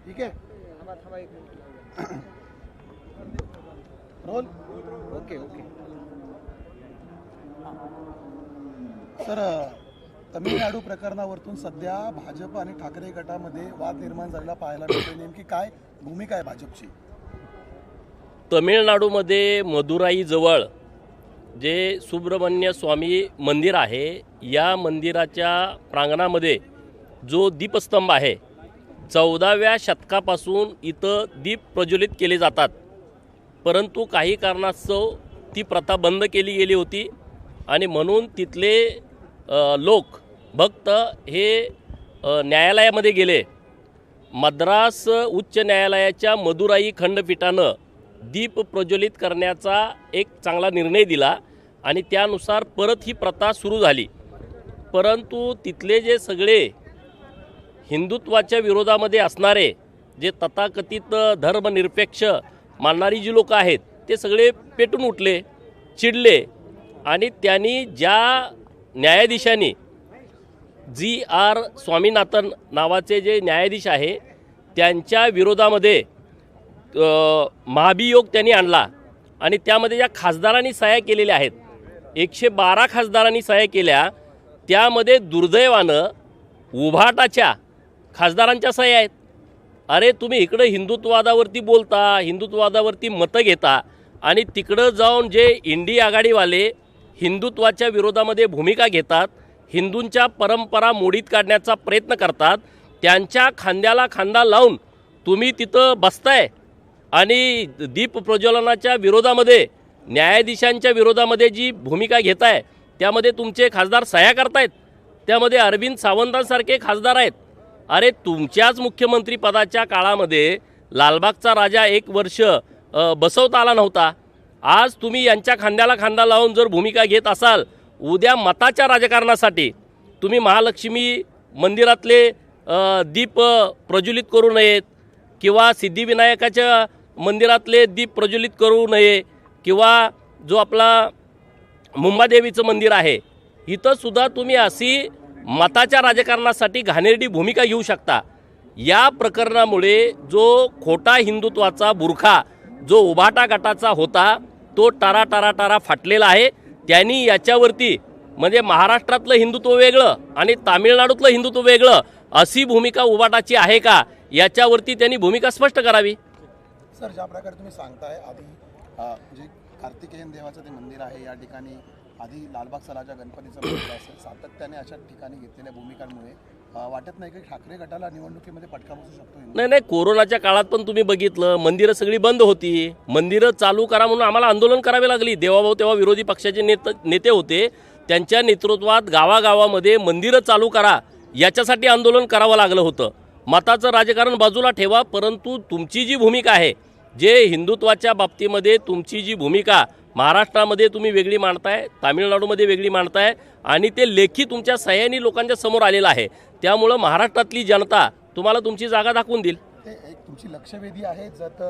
ठीक आहे role okay okay. Sir Tamil Nadu प्रकरणावरतून सध्या भाजप आणि ठाकरे गटामध्ये वाद निर्माण झालेला पाहायला मिळतोय. नेमकी काय भूमिका आहे भाजपची? तमिळनाडूमध्ये मदुराईजवळ जे सुब्रमण्य स्वामी मंदिर आहे, या मंदिराच्या प्रांगणामध्ये जो दीपस्तंभ आहे, 14व्या शतकापासून इथं दीप प्रज्वलित केले जातात. परंतु काही कारणास्तव ती प्रथा बंद केली गेली होती आणि म्हणून तिथले लोक भक्त हे न्यायालयामध्ये गेले. मद्रास उच्च न्यायालयाच्या मदुराई खंडपीठानं दीप प्रज्वलित करण्याचा एक चांगला निर्णय दिला आणि त्यानुसार परत ही प्रथा सुरू झाली. परंतु तिथले जे सगळे हिंदुत्वाच्या विरोधामध्ये असणारे जे तथाकथित धर्मनिरपेक्ष मानणारी जी लोक आहेत, ते सगळे पेटून उठले, चिडले आणि त्यांनी ज्या न्यायाधीशांनी GR स्वामीनाथन नावाचे जे न्यायाधीश आहे त्यांच्या विरोधामध्ये महाभियोग त्यांनी आणला आणि त्यामध्ये ज्या खासदारांनी सह्या केलेल्या आहेत, 112 खासदारांनी सह्या केल्या, त्यामध्ये दुर्दैवानं उभाटाच्या खासदारांच्या सह्या आहेत. अरे तुम्ही इकडं हिंदुत्ववादावरती बोलता, हिंदुत्ववादावरती मतं घेता आणि तिकडं जाऊन जे इंडी आघाडीवाले हिंदुत्वाच्या विरोधामध्ये भूमिका घेतात, हिंदूंच्या परंपरा मोडीत काढण्याचा प्रयत्न करतात, त्यांच्या खांद्याला खांदा लावून तुम्ही तिथं बसताय आणि दीप प्रज्वलनाच्या विरोधामध्ये न्यायाधीशांच्या विरोधामध्ये जी भूमिका घेताय त्यामध्ये तुमचे खासदार सह्या करतायत. त्यामध्ये अरविंद सावंतांसारखे खासदार आहेत. अरे तुमच्याच मुख्यमंत्री पदाच्या काळामध्ये लालबागचा राजा 1 वर्ष बसवता आला नव्हता. आज तुम्ही यांच्या खांद्याला खांदा लावून जर भूमिका घेत असाल, उद्या मताच्या राजकारणासाठी तुम्ही महालक्ष्मी मंदिरातले दीप प्रज्वलित करू नयेत किंवा सिद्धिविनायकाच्या मंदिरातले दीप प्रज्वलित करू नये किंवा जो आपला मुंबादेवीचं मंदिर आहे इथं सुद्धा तुम्ही अशी मताच्या राजकारणासाठी घाणेरडी भूमिका घेऊ शकता. या प्रकरणामुळे जो खोटा हिंदुत्वाचा बुरखा जो उभाटा गटाचा होता तो टारा फाटलेला आहे. त्यांनी याच्यावरती म्हणजे महाराष्ट्रातलं हिंदुत्व वेगळं आणि तामिळनाडूतलं हिंदुत्व वेगळं अशी भूमिका उभाटाची आहे का, याच्यावरती त्यांनी भूमिका स्पष्ट करावी. सर ज्या प्रकारे तुम्ही सांगताय, आधी जे कार्तिकेयन देवाचं ते मंदिर आहे या ठिकाणी आधी लालबागचा राजा गणपतीचं मंदिर असेल, सातत्याने अशा ठिकाणी घेतलेल्या भूमिकांमुळे वाटत नाही की ठाकरे गटाला निवडणुकीमध्ये फटका बसू शकतो? नाही, कोरोनाच्या काळात पण तुम्ही बघितलं मंदिरं सगळी बंद होती. मंदिरं चालू करा म्हणून आम्हाला आंदोलन करावे लागली. देवाभाऊ तेव्हा विरोधी पक्षाचे नेते होते, त्यांच्या नेतृत्वात गावागावामध्ये मंदिरं चालू करा याच्यासाठी आंदोलन करावं लागलं होतं. मताचं राजकारण बाजूला ठेवा, परंतु तुमची जी भूमिका आहे, जे हिंदुत्वाच्या बाबतीमध्ये तुमची जी भूमिका महाराष्ट्रामध्ये तुम्ही वेगळी मांडताय, तामिळनाडूमध्ये वेगळी मांडताय आणि ते लेखी तुमच्या सह्यानी लोकांच्या समोर आलेलं आहे. त्यामुळं महाराष्ट्रातली जनता तुम्हाला तुमची जागा दाखवून देईल. ते एक तुमची लक्षवेधी आहे जत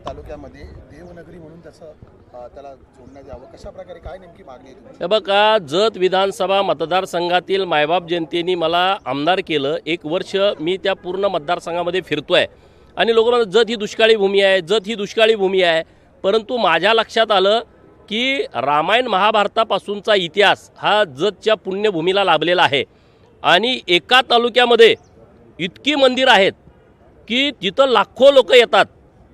तालुक्यामध्ये देवनगरी म्हणून त्याला जोडण्यात यावं, कशा प्रकारे काय नेमकी मागणी आहे? हे बघा, जत विधानसभा मतदारसंघातील मायबाप जनतेने मला आमदार केलं. 1 वर्ष मी त्या पूर्ण मतदारसंघामध्ये फिरतोय आणि लोक म्हणतात जत ही दुष्काळी भूमी आहे, जत ही दुष्काळी भूमी आहे. परंतु माझ्या लक्षात आलं की रामायण महाभारतापासूनचा इतिहास हा जतच्या पुण्यभूमीला लाभलेला आहे आणि एका तालुक्यामध्ये इतकी मंदिर आहेत की जिथं लाखो लोक येतात.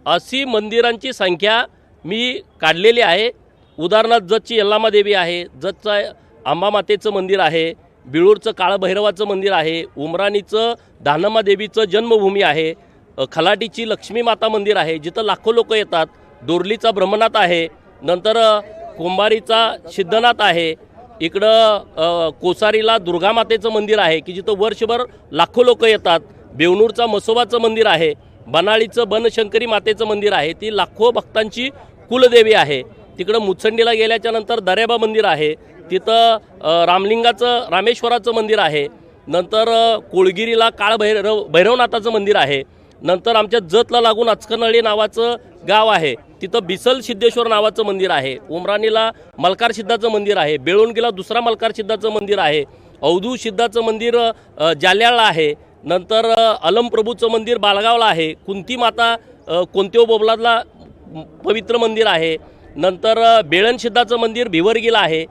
अशी मंदिरांची संख्या मी काढलेली आहे. उदाहरणार्थ जतची यल्लामादेवी आहे, जतचं अंबामातेचं मंदिर आहे, बिळूरचं काळभैरवाचं मंदिर आहे, उमराणीचं दानम्मादेवीचं जन्मभूमी आहे, खलाटीची लक्ष्मी माता मंदिर आहे जिथं लाखो लोक येतात, दोरलीचा ब्रह्मनाथ आहे, नंतर कुंभारीचा सिद्धनाथ आहे, इकडं कोसारीला दुर्गामातेचं मंदिर आहे की जिथं वर्षभर लाखो लोक येतात, बेवनूरचा मसोबाचं मंदिर आहे, बनाळीचं बनशंकरी मातेचं मंदिर आहे, ती लाखो भक्तांची कुलदेवी आहे. तिकडं मुचंडीला गेल्याच्या नंतर दरेबा मंदिर आहे, तिथं रामलिंगाचं रामेश्वराचं मंदिर आहे, नंतर कोळगिरीला भैरवनाथाचं मंदिर आहे, नंतर आमच्या जतला लागून अचकनळी नावाचं गाव आहे तिथं बिसल सिद्धेश्वर नावाचं मंदिर आहे, उमराणीला मलकार सिद्धाचं मंदिर आहे, बेळुणगीला दुसरा मलकार सिद्धाचं मंदिर आहे, अवधू सिद्धाचं मंदिर जाल्याळला आहे, नंतर अलमप्रभूचं मंदिर बालगावला आहे, कुंती माता कोणत्यो बोबलादला पवित्र मंदिर आहे, नंतर बेळणसिद्धाचं मंदिर भिवरगीला आहे,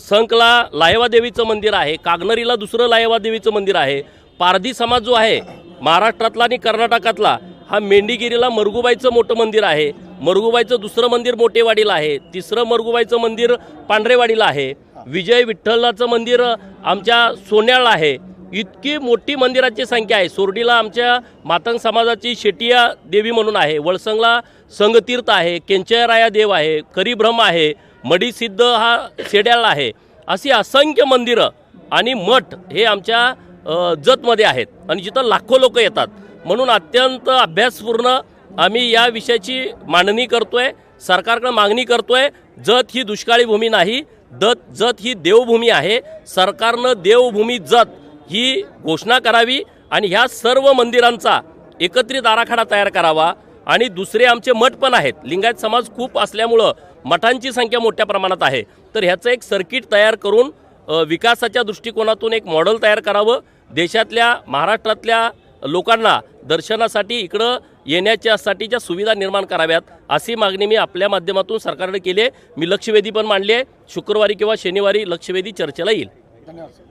संकला लायवादेवीचं मंदिर आहे, कागनरीला दुसरं लायवादेवीचं मंदिर आहे, पारधी समाज जो आहे महाराष्ट्रातला आणि कर्नाटकातला हा मेंढीगिरीला मरगुबाईचं मोठं मंदिर आहे, मरगुबाईचं दुसरं मंदिर मोठेवाडीला आहे, तिसरं मरगुबाईचं मंदिर पांढरेवाडीला आहे, विजय विठ्ठलाचं मंदिर आमच्या सोन्याळला आहे. इतकी मोठी मंदिराची संख्या आहे. सोरडीला आमच्या मातंग समाजाची शेटिया देवी म्हणून आहे, वळसंगला संगतीर्थ आहे, केंचयराया देव आहे, करीब्रह्म आहे, मडीसिद्ध हा सेड्याला आहे. अशी असंख्य मंदिरं आणि मठ हे आमच्या जतमध्ये आहेत आणि जिथं लाखो लोक येतात. म्हणून अत्यंत अभ्यासपूर्ण आम्ही या विषयाची मांडणी करतोय, सरकारकडे मागणी करतोय. जत ही दुष्काळी भूमी नाही, जत ही देवभूमी आहे. सरकारनं देवभूमी जत ही घोषणा करावी आणि ह्या सर्व मंदिरांचा एकत्रित आराखडा तयार करावा. आणि दुसरे आमचे मठ पण आहेत, लिंगायत समाज खूप असल्यामुळं मठांची संख्या मोठ्या प्रमाणात आहे. तर ह्याचं एक सर्किट तयार करून विकासाच्या दृष्टिकोनातून एक मॉडेल तयार करावं. देशातल्या महाराष्ट्रातल्या लोकांना दर्शनासाठी इकडं येण्याच्यासाठीच्या सुविधा निर्माण कराव्यात, अशी मागणी मी आपल्या माध्यमातून सरकारकडे केली आहे. मी लक्षवेधी पण मांडली आहे. शुक्रवारी किंवा शनिवारी लक्षवेधी चर्चेला येईल. धन्यवाद सर.